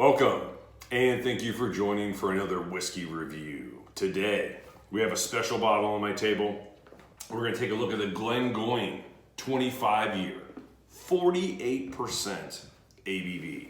Welcome, and thank you for joining for another whiskey review. Today, we have a special bottle on my table. We're going to take a look at the Glengoyne 25-year, 48% ABV.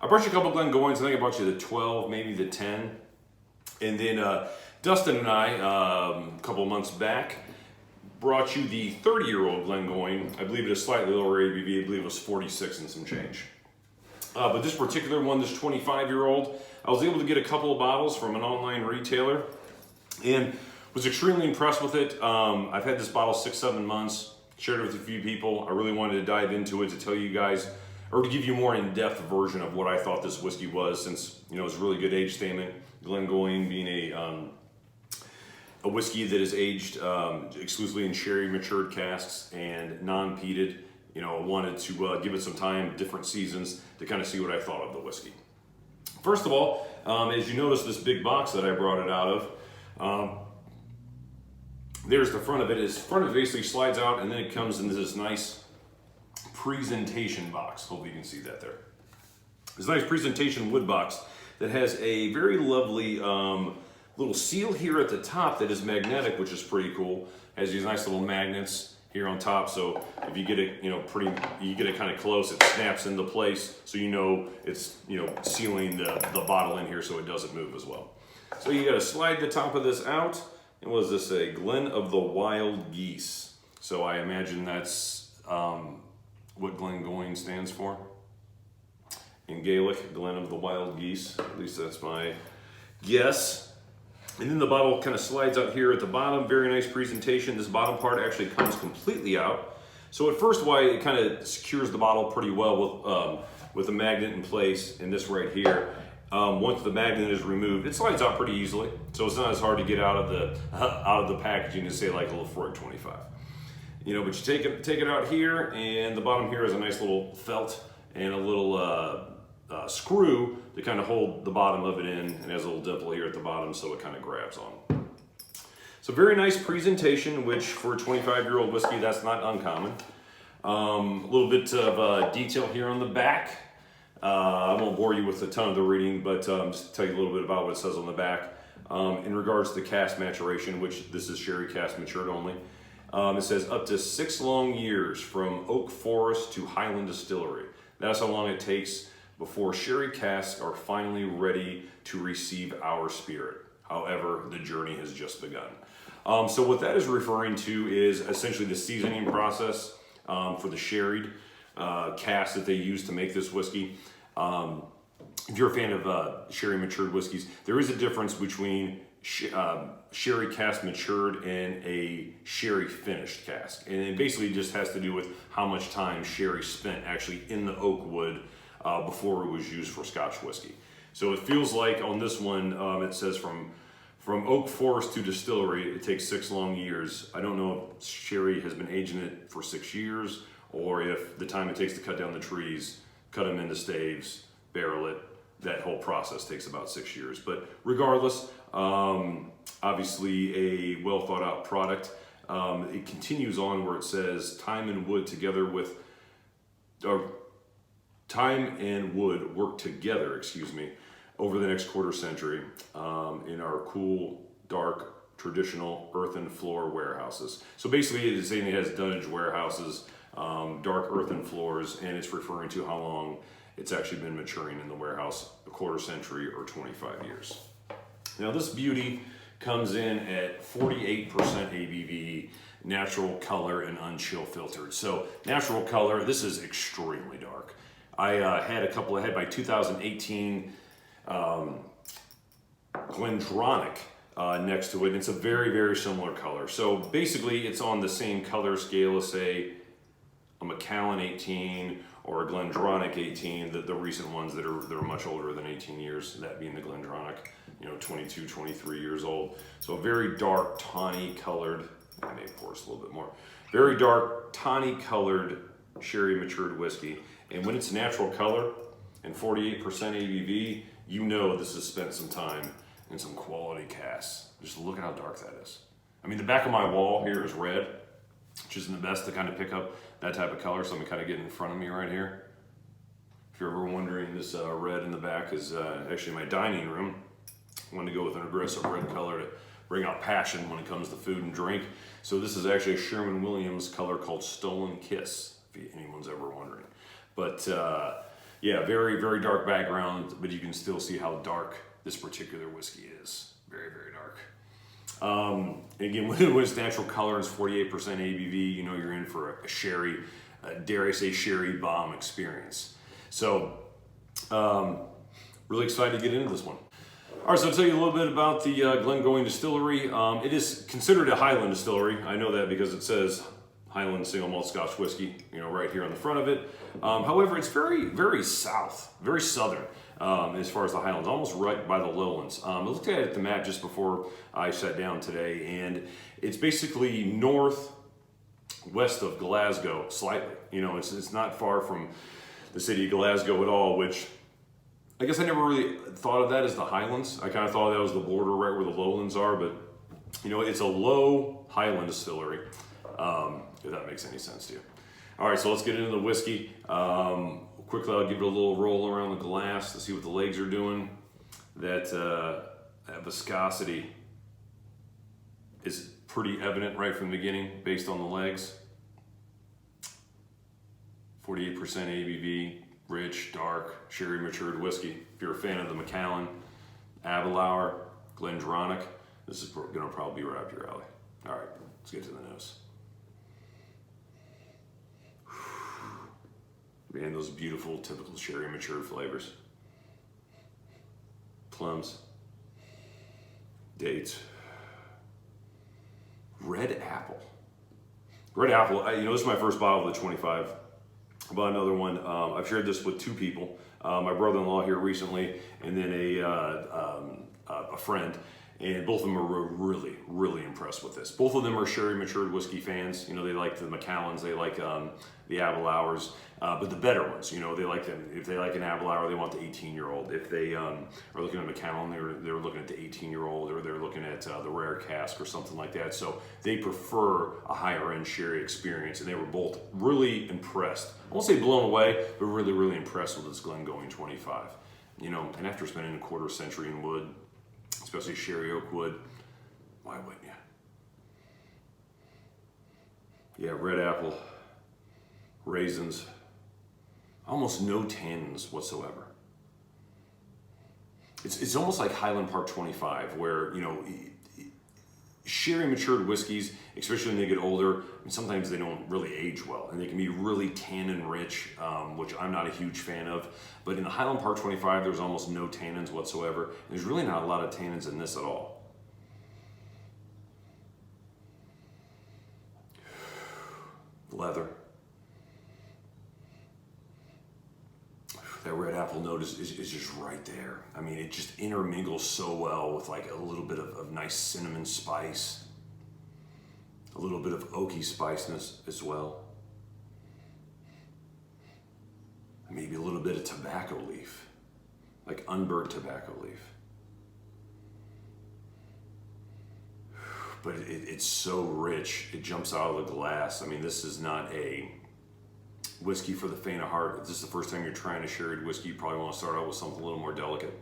I brought you a couple of Glengoynes. I think I brought you the 12, maybe the 10. And then Dustin and I, a couple of months back, brought you the 30-year-old Glengoyne. I believe it is slightly lower ABV. I believe it was 46 and some change. But this particular one, this 25-year-old, I was able to get a couple of bottles from an online retailer and was extremely impressed with it. I've had this bottle 6-7 months, shared it with a few people. I really wanted to dive into it to tell you guys, or to give you a more in-depth version of what I thought this whiskey was, since it's a really good age statement. Glengoyne being a whiskey that is aged exclusively in sherry matured casks and non-peated. I wanted to give it some time, different seasons, to kind of see what I thought of the whiskey. First of all, as you notice, this big box that I brought it out of, there's the front of it. Its front of it basically slides out, and then it comes into this nice presentation box. Hopefully you can see that there. This nice presentation wood box that has a very lovely little seal here at the top that is magnetic, which is pretty cool. Has these nice little magnets here on top, so if you get it, you get it kind of close, it snaps into place, so it's sealing the bottle in here so it doesn't move as well. So you got to slide the top of this out. And what does this say? Glen of the Wild Geese. So I imagine that's what Glengoyne stands for in Gaelic, Glen of the Wild Geese. At least that's my guess. And then the bottle kind of slides out here at the bottom. Very nice presentation. This bottom part actually comes completely out. So at first, why it kind of secures the bottle pretty well with a magnet in place, and this right here. Once the magnet is removed, it slides out pretty easily. So it's not as hard to get out of the packaging as say like a Lafroig 25. But you take it out here, and the bottom here is a nice little felt and a little screw to kind of hold the bottom of it in, and has a little dimple here at the bottom so it kind of grabs on. So very nice presentation, which for a 25-year-old whiskey, that's not uncommon. A little bit of detail here on the back. I won't bore you with a ton of the reading, but just tell you a little bit about what it says on the back. In regards to cask maturation, which this is sherry cask matured only, it says up to 6 long years from oak forest to Highland distillery. That's how long it takes before sherry casks are finally ready to receive our spirit. However, the journey has just begun. So what that is referring to is essentially the seasoning process for the sherried casks that they use to make this whiskey. If you're a fan of sherry matured whiskeys, there is a difference between sherry cask matured and a sherry finished cask. And it basically just has to do with how much time sherry spent actually in the oak wood before it was used for Scotch whiskey. So it feels like on this one, it says from oak forest to distillery, it takes 6 long years. I don't know if sherry has been aging it for 6 years, or if the time it takes to cut down the trees, cut them into staves, barrel it, that whole process takes about 6 years. But regardless, obviously a well thought out product. It continues on where it says time and wood work together, over the next quarter century in our cool, dark, traditional earthen floor warehouses. So basically it is saying it has dunnage warehouses, dark earthen floors, and it's referring to how long it's actually been maturing in the warehouse, a quarter century or 25 years. Now this beauty comes in at 48% ABV, natural color and unchill filtered. So natural color, this is extremely dark. I had my 2018 Glendronach next to it, and it's a very, very similar color. So basically it's on the same color scale as say a Macallan 18 or a Glendronach 18, the recent ones that are much older than 18 years, that being the Glendronach, 22, 23 years old. So a very dark, tawny colored, I may pour this a little bit more, very dark, tawny colored sherry matured whiskey. And when it's natural color and 48% ABV, this has spent some time in some quality casks. Just look at how dark that is. I mean, the back of my wall here is red, which isn't the best to kind of pick up that type of color, so I'm kind of getting in front of me right here. If you're ever wondering, this red in the back is actually my dining room. I wanted to go with an aggressive red color to bring out passion when it comes to food and drink. So this is actually a Sherwin-Williams color called Stolen Kiss, if anyone's ever wondering. But yeah, very, very dark background, but you can still see how dark this particular whiskey is. Very, very dark. Again, when it's natural color and it's 48% ABV, you know you're in for a sherry, dare I say sherry bomb experience. So, really excited to get into this one. All right, so I'll tell you a little bit about the Glengoyne Distillery. It is considered a Highland distillery. I know that because it says Highland single malt Scotch whiskey, you know, right here on the front of it. However, it's very, very south, very southern as far as the Highlands, almost right by the lowlands. I looked at the map just before I sat down today, and it's basically northwest of Glasgow, slightly. You know, it's not far from the city of Glasgow at all, which I guess I never really thought of that as the Highlands. I kind of thought that was the border right where the lowlands are, but you know, it's a low Highland distillery, if that makes any sense to you. All right, so let's get into the whiskey. Quickly, I'll give it a little roll around the glass to see what the legs are doing. That viscosity is pretty evident right from the beginning based on the legs. 48% ABV, rich, dark, sherry matured whiskey. If you're a fan of the Macallan, Aberlour, Glendronach, this is going to probably be right up your alley. All right, let's get to the nose. Man, those beautiful, typical sherry matured flavors. Plums, dates, red apple. Red apple, you know, this is my first bottle of the 25. I bought another one. I've shared this with two people. My brother-in-law here recently, and then a friend. And both of them are really, really impressed with this. Both of them are sherry matured whiskey fans. You know, they like the Macallans, they like the Aberlours, but the better ones. You know, they like them. If they like an Aberlour, they want the 18-year-old. If they are looking at Macallan, they're looking at the 18-year-old, or they're looking at the rare cask or something like that. So they prefer a higher-end sherry experience, and they were both really impressed. I won't say blown away, but really, really impressed with this Glengoyne 25. You know, and after spending a quarter century in wood, especially sherry oak wood, why wouldn't you? Yeah, red apple, raisins, almost no tannins whatsoever. It's almost like Highland Park 25, where, you know, sherry matured whiskeys, especially when they get older, and sometimes they don't really age well, and they can be really tannin rich, which I'm not a huge fan of. But in the Highland Park 25, there's almost no tannins whatsoever. And there's really not a lot of tannins in this at all. Leather. That red apple note is just right there. I mean, it just intermingles so well with like a little bit of nice cinnamon spice, a little bit of oaky spiciness as well. Maybe a little bit of tobacco leaf, like unburnt tobacco leaf. But it's so rich, it jumps out of the glass. I mean, this is not a whiskey for the faint of heart. If this is the first time you're trying a sherry whiskey, you probably want to start out with something a little more delicate.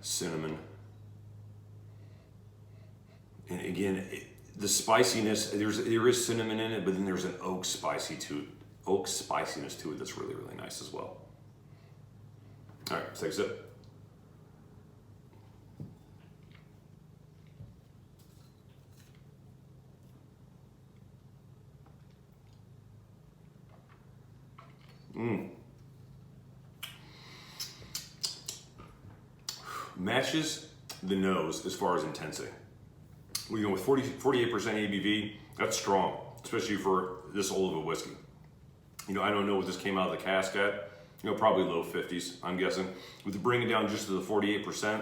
Cinnamon. And again, the spiciness, there is cinnamon in it, but then there's an oak spiciness to it that's really, really nice as well. All right, let's take a sip. Matches the nose as far as intensity. We go with 48% ABV. That's strong, especially for this old of a whiskey. You know, I don't know what this came out of the cask at. You know, probably low 50s, I'm guessing. With bringing it down just to the 48%,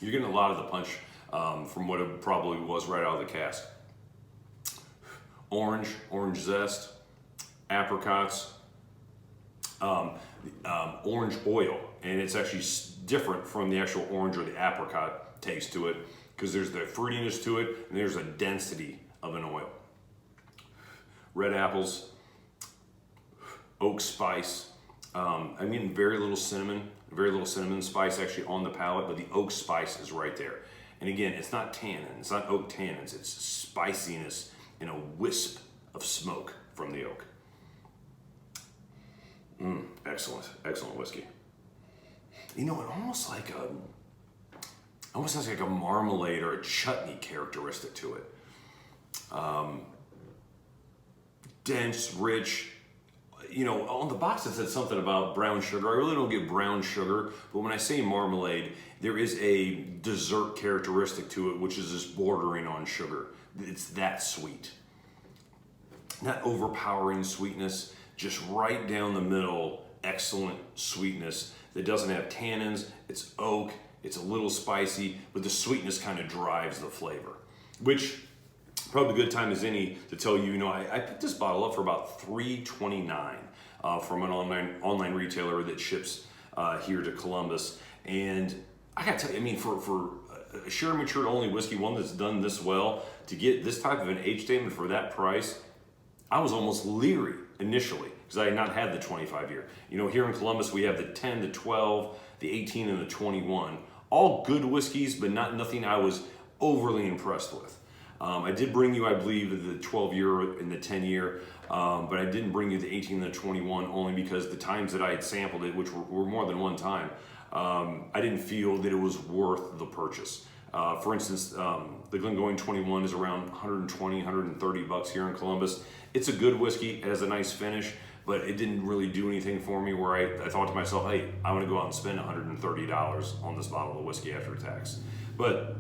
you're getting a lot of the punch from what it probably was right out of the cask. Orange zest, apricots, orange oil, and it's actually different from the actual orange or the apricot taste to it, because there's the fruitiness to it and there's a density of an oil. red apples, oak spice. I'm getting very little cinnamon spice actually on the palate, but the oak spice is right there. And again, it's not tannin, it's not oak tannins, it's spiciness and a wisp of smoke from the oak. Excellent, excellent whiskey. You know, it almost has like a marmalade or a chutney characteristic to it. Dense, rich. You know, on the box it said something about brown sugar. I really don't get brown sugar, but when I say marmalade, there is a dessert characteristic to it, which is just bordering on sugar. It's that sweet. Not overpowering sweetness, just right down the middle, excellent sweetness that doesn't have tannins. It's oak, it's a little spicy, but the sweetness kind of drives the flavor, which probably a good time as any to tell you, I picked this bottle up for about $3.29 from an online retailer that ships here to Columbus. And I gotta tell you, I mean, for a sherry matured only whiskey, one that's done this well, to get this type of an age statement for that price, I was almost leery initially because I had not had the 25 year. You know, here in Columbus, we have the 10, the 12, the 18, and the 21. All good whiskeys, but nothing I was overly impressed with. I did bring you, I believe, the 12 year and the 10 year, but I didn't bring you the 18 and the 21 only because the times that I had sampled it, which were more than one time, I didn't feel that it was worth the purchase. For instance, the Glengoyne 21 is around 120, 130 bucks here in Columbus. It's a good whiskey, it has a nice finish, but it didn't really do anything for me where I thought to myself, hey, I want to go out and spend $130 on this bottle of whiskey after tax. But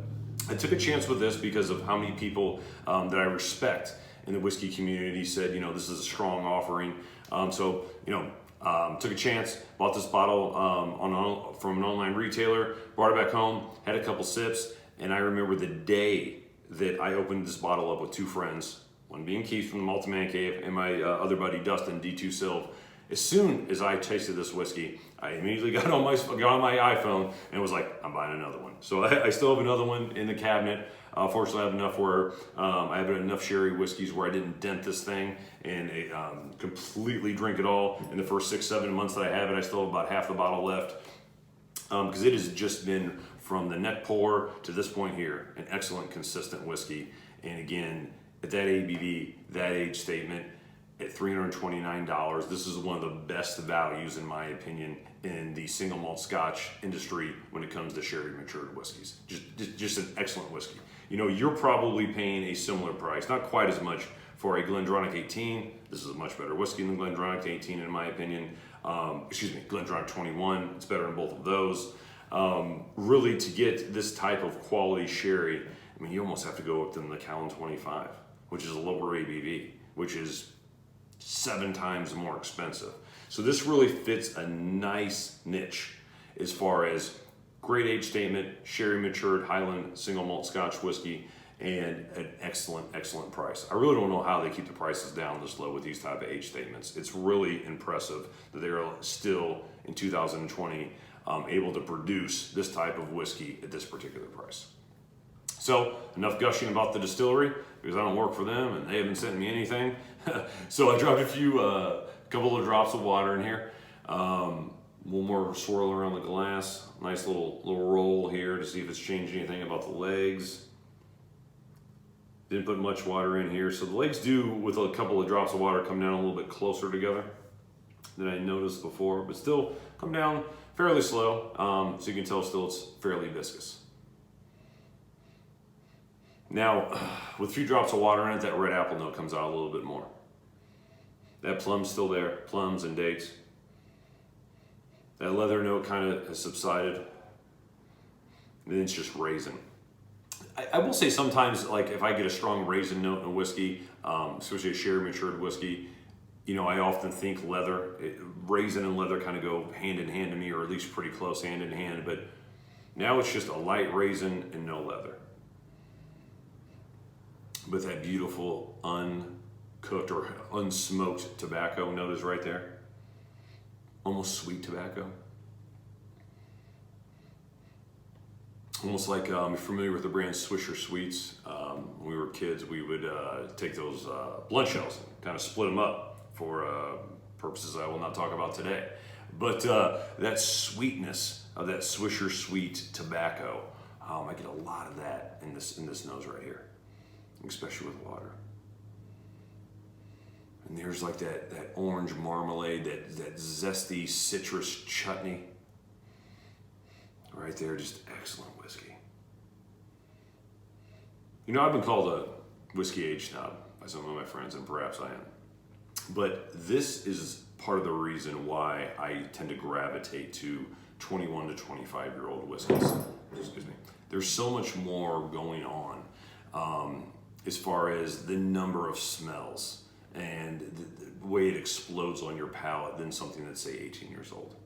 I took a chance with this because of how many people that I respect in the whiskey community said, this is a strong offering. Took a chance, bought this bottle from an online retailer, brought it back home, had a couple sips, and I remember the day that I opened this bottle up with two friends, one being Keith from the Malt Man Cave and my other buddy Dustin, D2 Silv. As soon as I tasted this whiskey, I immediately got on my iPhone and was like, I'm buying another one. So I still have another one in the cabinet. Fortunately, I have enough where I have enough sherry whiskeys where I didn't dent this thing and completely drink it all. In the first 6-7 months that I have it, I still have about half the bottle left because it has just been from the neck pour to this point here, an excellent, consistent whiskey. And again, at that ABV, that age statement, at $329, this is one of the best values, in my opinion, in the single malt Scotch industry when it comes to sherry matured whiskeys. Just an excellent whiskey. You're probably paying a similar price, not quite as much for a Glendronach 18. This is a much better whiskey than Glendronach 18, in my opinion. Glendronach 21. It's better than both of those. Really, to get this type of quality sherry, I mean, you almost have to go up to the Macallan 25, which is a lower ABV, which is 7 times more expensive. So this really fits a nice niche as far as great age statement, sherry matured Highland single malt Scotch whiskey, and an excellent, excellent price. I really don't know how they keep the prices down this low with these type of age statements. It's really impressive that they're still in 2020 able to produce this type of whiskey at this particular price. So enough gushing about the distillery because I don't work for them and they haven't sent me anything. So I dropped a couple of drops of water in here. A little more swirl around the glass. Nice little roll here to see if it's changed anything about the legs. Didn't put much water in here. So the legs do, with a couple of drops of water, come down a little bit closer together than I noticed before, but still come down fairly slow. So you can tell still it's fairly viscous. Now, with a few drops of water in it, that red apple note comes out a little bit more. That plum's still there, plums and dates. That leather note kind of has subsided. And then it's just raisin. I will say sometimes, like if I get a strong raisin note in a whiskey, especially a sherry matured whiskey, I often think leather. Raisin and leather kind of go hand in hand to me, or at least pretty close hand in hand. But now it's just a light raisin and no leather. But that beautiful uncooked or unsmoked tobacco note is right there. Almost sweet tobacco. Almost like you're familiar with the brand Swisher Sweets. When we were kids, we would take those blunt shells and kind of split them up for purposes I will not talk about today. But that sweetness of that Swisher Sweet tobacco, I get a lot of that in this nose right here, especially with water. And there's like that orange marmalade, that zesty citrus chutney. Right there, just excellent whiskey. You know, I've been called a whiskey age snob by some of my friends, and perhaps I am. But this is part of the reason why I tend to gravitate to 21 to 25-year-old whiskeys. Excuse me. There's so much more going on as far as the number of smells and the way it explodes on your palate than something that's, say, 18 years old.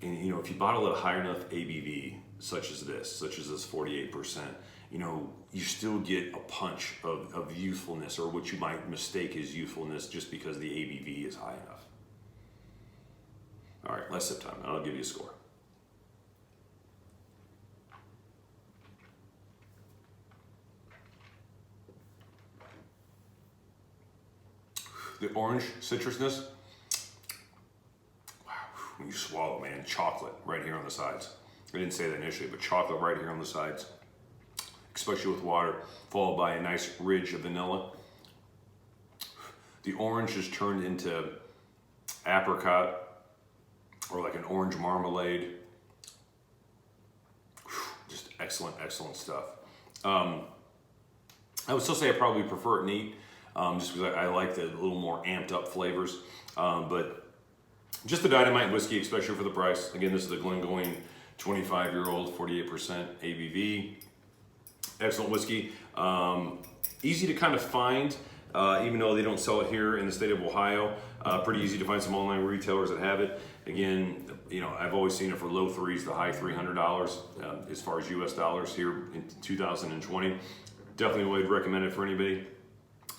And, you know, if you bottle at a high enough ABV, such as this 48%, you know, you still get a punch of youthfulness, or what you might mistake as youthfulness, just because the ABV is high enough. All right, last sip time, and I'll give you a score. The orange citrusness, wow, when you swallow, man, chocolate right here on the sides. I didn't say that initially, but chocolate right here on the sides, especially with water, followed by a nice ridge of vanilla. The orange is turned into apricot or like an orange marmalade. Just excellent, excellent stuff. I would still say I probably prefer it neat, just because I like the little more amped up flavors. But just the dynamite whiskey, especially for the price. Again, this is the Glengoyne 25-year-old, 48% ABV. Excellent whiskey. Easy to kind of find, even though they don't sell it here in the state of Ohio. Pretty easy to find some online retailers that have it. Again, you know, I've always seen it for low threes to high $300 as far as US dollars here in 2020. Definitely would recommend it for anybody,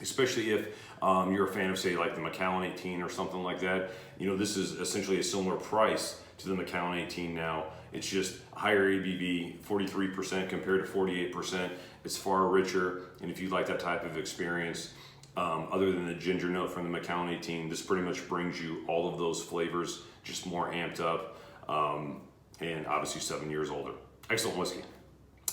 especially if you're a fan of, say, like the Macallan 18 or something like that. You know, this is essentially a similar price to the Macallan 18 now. It's just higher ABV, 43% compared to 48%. It's far richer, and if you like that type of experience, other than the ginger note from the Macallan 18, this pretty much brings you all of those flavors, just more amped up, and obviously 7 years older. Excellent whiskey.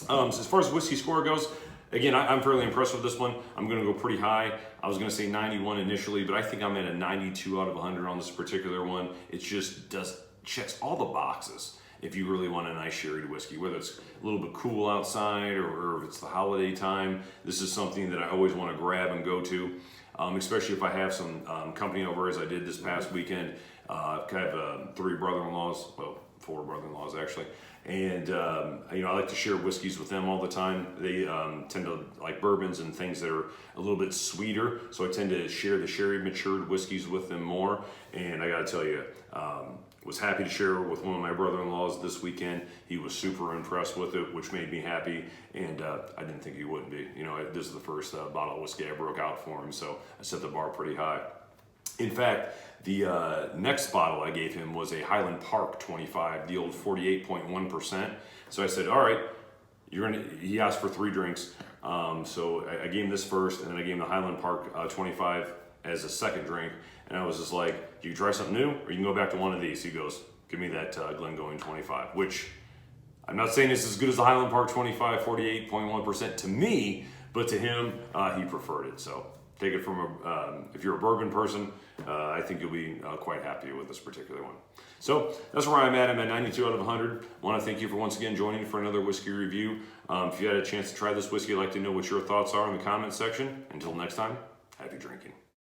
So as far as whiskey score goes, again, I'm fairly impressed with this one. I'm going to go pretty high. I was going to say 91 initially, but I think I'm at a 92 out of 100 on this particular one. It just checks all the boxes if you really want a nice sherried whiskey, whether it's a little bit cool outside or if it's the holiday time. This is something that I always want to grab and go to, especially if I have some company over, as I did this past weekend. I've got 3 brother-in-laws, well, 4 brother-in-laws actually, and you know, I like to share whiskeys with them all the time. They tend to like bourbons and things that are a little bit sweeter, so I tend to share the sherry matured whiskeys with them more. And I gotta tell you, was happy to share with one of my brother-in-laws this weekend. He was super impressed with it, which made me happy, and I didn't think he wouldn't be. You know, this is the first bottle of whiskey I broke out for him, so I set the bar pretty high. In fact, the next bottle I gave him was a Highland Park 25, the old 48.1%. So I said, all right, he asked for 3 drinks. So I gave him this first, and then I gave him the Highland Park 25 as a second drink. And I was just like, you can try something new, or you can go back to one of these. He goes, give me that Glengoyne 25, which I'm not saying it's as good as the Highland Park 25, 48.1% to me, but to him, he preferred it. So take it from if you're a bourbon person, I think you'll be quite happy with this particular one. So that's where I'm at. I'm at 92 out of 100. I want to thank you for once again joining for another whiskey review. If you had a chance to try this whiskey, I'd like to know what your thoughts are in the comments section. Until next time, happy drinking.